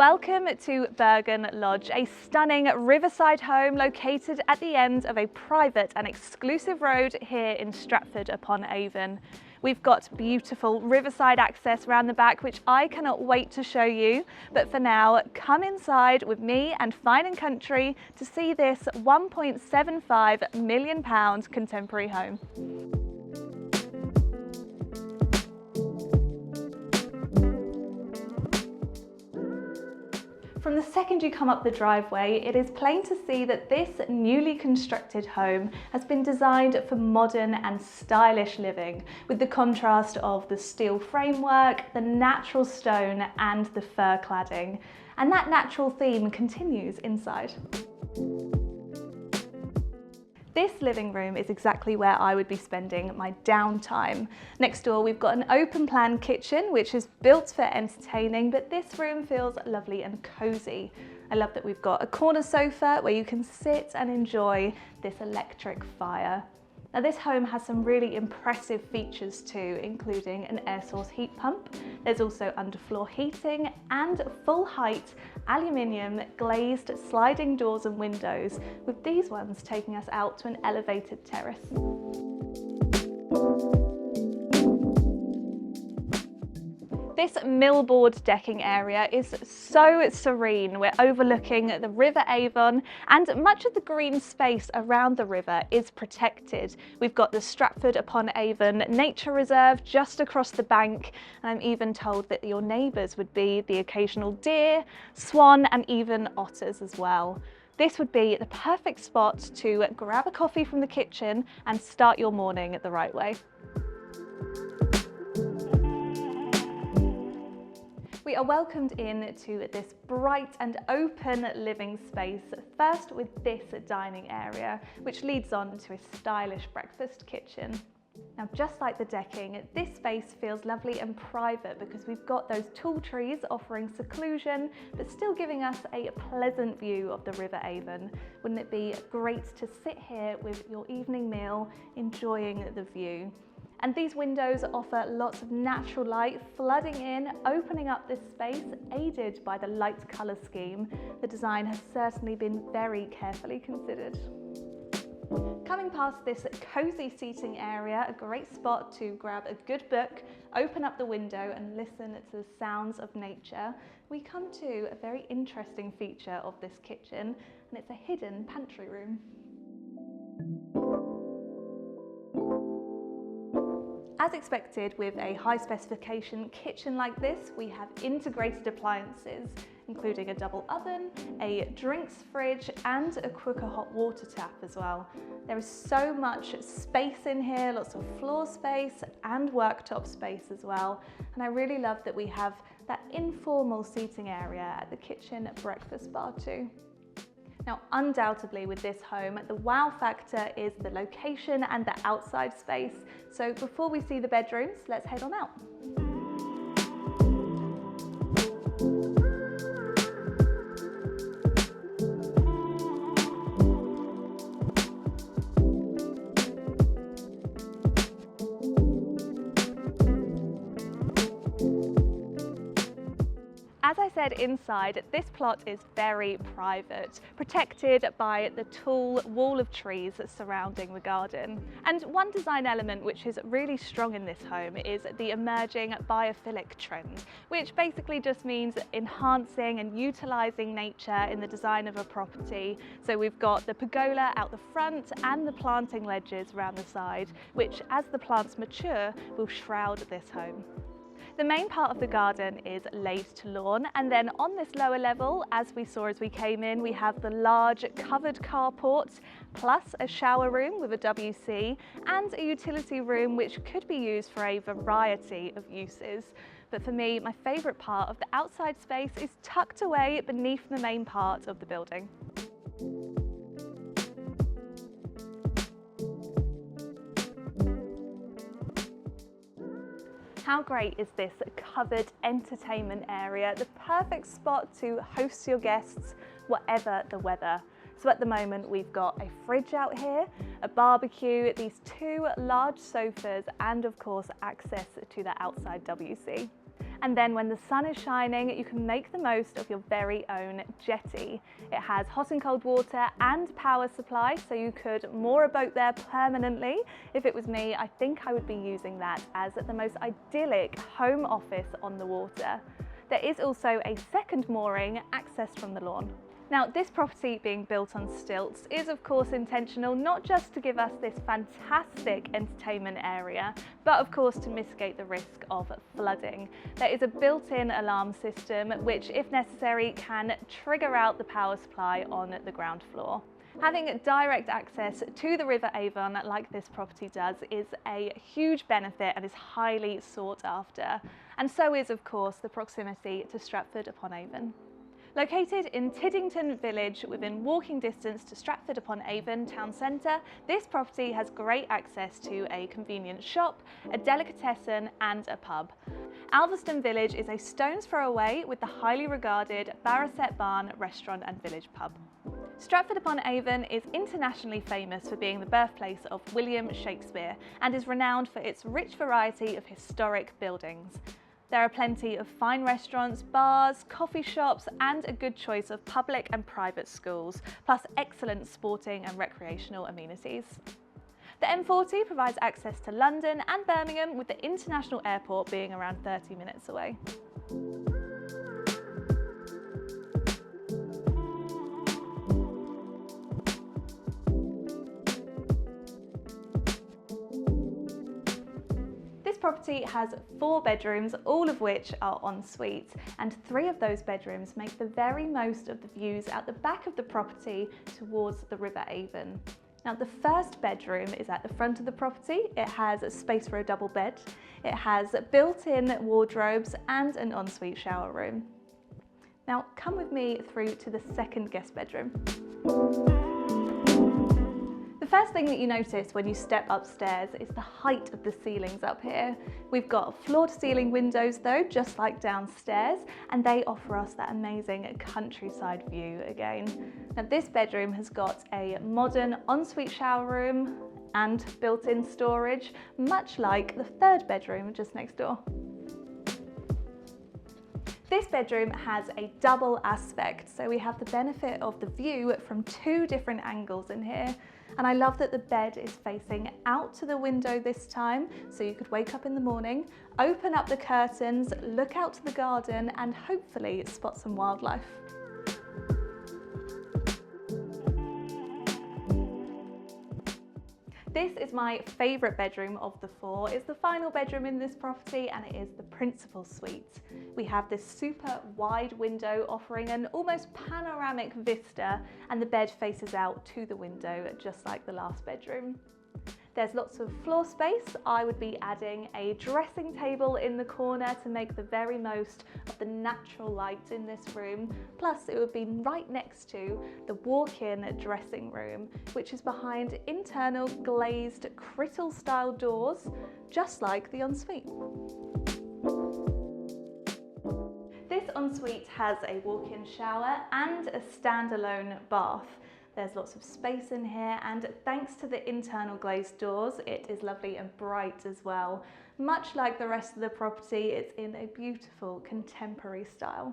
Welcome to Bergen Lodge, a stunning riverside home located at the end of a private and exclusive road here in Stratford-upon-Avon. We've got beautiful riverside access around the back, which I cannot wait to show you. But for now, come inside with me and Fine & Country to see this £1.75 million contemporary home. From the second you come up the driveway, it is plain to see that this newly constructed home has been designed for modern and stylish living, with the contrast of the steel framework, the natural stone and the fir cladding. And that natural theme continues inside. This living room is exactly where I would be spending my downtime. Next door, we've got an open plan kitchen, which is built for entertaining, but this room feels lovely and cozy. I love that we've got a corner sofa where you can sit and enjoy this electric fire. Now this home has some really impressive features too, including an air source heat pump. There's also underfloor heating and full height aluminium glazed sliding doors and windows, with these ones taking us out to an elevated terrace. This millboard decking area is so serene. We're overlooking the River Avon and much of the green space around the river is protected. We've got the Stratford-upon-Avon Nature Reserve just across the bank, and I'm even told that your neighbours would be the occasional deer, swan and even otters as well. This would be the perfect spot to grab a coffee from the kitchen and start your morning the right way. We are welcomed in to this bright and open living space, first with this dining area, which leads on to a stylish breakfast kitchen. Now, just like the decking, this space feels lovely and private because we've got those tall trees offering seclusion, but still giving us a pleasant view of the River Avon. Wouldn't it be great to sit here with your evening meal, enjoying the view? And these windows offer lots of natural light flooding in, opening up this space, aided by the light colour scheme. The design has certainly been very carefully considered. Coming past this cosy seating area, a great spot to grab a good book, open up the window and listen to the sounds of nature, we come to a very interesting feature of this kitchen, and it's a hidden pantry room. As expected, with a high specification kitchen like this, we have integrated appliances, including a double oven, a drinks fridge and a Quooker hot water tap as well. There is so much space in here, lots of floor space and worktop space as well. And I really love that we have that informal seating area at the kitchen breakfast bar too. Now, undoubtedly with this home, the wow factor is the location and the outside space. So before we see the bedrooms, let's head on out. As I said inside, this plot is very private, protected by the tall wall of trees surrounding the garden. And one design element which is really strong in this home is the emerging biophilic trend, which basically just means enhancing and utilising nature in the design of a property. So we've got the pergola out the front and the planting ledges around the side, which as the plants mature will shroud this home. The main part of the garden is laid to lawn, and then on this lower level, as we saw as we came in, we have the large covered carport, plus a shower room with a WC and a utility room which could be used for a variety of uses. But for me, my favourite part of the outside space is tucked away beneath the main part of the building. How great is this covered entertainment area? The perfect spot to host your guests, whatever the weather. So at the moment we've got a fridge out here, a barbecue, these two large sofas and of course access to the outside WC. And then when the sun is shining, you can make the most of your very own jetty. It has hot and cold water and power supply, so you could moor a boat there permanently. If it was me, I think I would be using that as the most idyllic home office on the water. There is also a second mooring accessed from the lawn. Now, this property being built on stilts is of course intentional, not just to give us this fantastic entertainment area, but of course to mitigate the risk of flooding. There is a built-in alarm system which, if necessary, can trigger out the power supply on the ground floor. Having direct access to the River Avon like this property does is a huge benefit and is highly sought after. And so is of course the proximity to Stratford-upon-Avon. Located in Tiddington Village within walking distance to Stratford-upon-Avon town centre, this property has great access to a convenient shop, a delicatessen and a pub. Alveston Village is a stone's throw away with the highly regarded Barrowset Barn restaurant and village pub. Stratford-upon-Avon is internationally famous for being the birthplace of William Shakespeare and is renowned for its rich variety of historic buildings. There are plenty of fine restaurants, bars, coffee shops and a good choice of public and private schools, plus excellent sporting and recreational amenities. The M40 provides access to London and Birmingham, with the international airport being around 30 minutes away. This property has 4 bedrooms, all of which are en suite, and 3 of those bedrooms make the very most of the views out the back of the property towards the River Avon. Now, the first bedroom is at the front of the property. It has a space for a double bed. It has built-in wardrobes and an ensuite shower room. Now, come with me through to the second guest bedroom. The first thing that you notice when you step upstairs is the height of the ceilings up here. We've got floor-to-ceiling windows though, just like downstairs, and they offer us that amazing countryside view again. Now, this bedroom has got a modern ensuite shower room and built-in storage, much like the third bedroom just next door. This bedroom has a double aspect, so we have the benefit of the view from 2 different angles in here. And I love that the bed is facing out to the window this time, so you could wake up in the morning, open up the curtains, look out to the garden and hopefully spot some wildlife. This is my favourite bedroom of the 4. It's the final bedroom in this property and it is the principal suite. We have this super wide window offering an almost panoramic vista, and the bed faces out to the window just like the last bedroom. There's lots of floor space. I would be adding a dressing table in the corner to make the very most of the natural light in this room. Plus, it would be right next to the walk-in dressing room, which is behind internal glazed crittle-style doors, just like the ensuite. This ensuite has a walk-in shower and a standalone bath. There's lots of space in here, and thanks to the internal glazed doors, it is lovely and bright as well. Much like the rest of the property, it's in a beautiful contemporary style.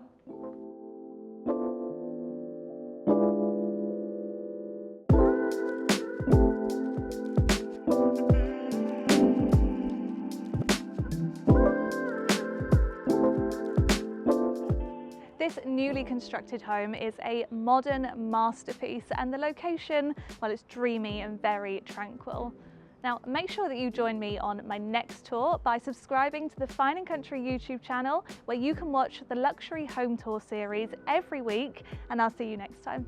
This newly constructed home is a modern masterpiece, and the location, well, it's dreamy and very tranquil. Now, make sure that you join me on my next tour by subscribing to the Fine & Country YouTube channel, where you can watch the luxury home tour series every week, and I'll see you next time.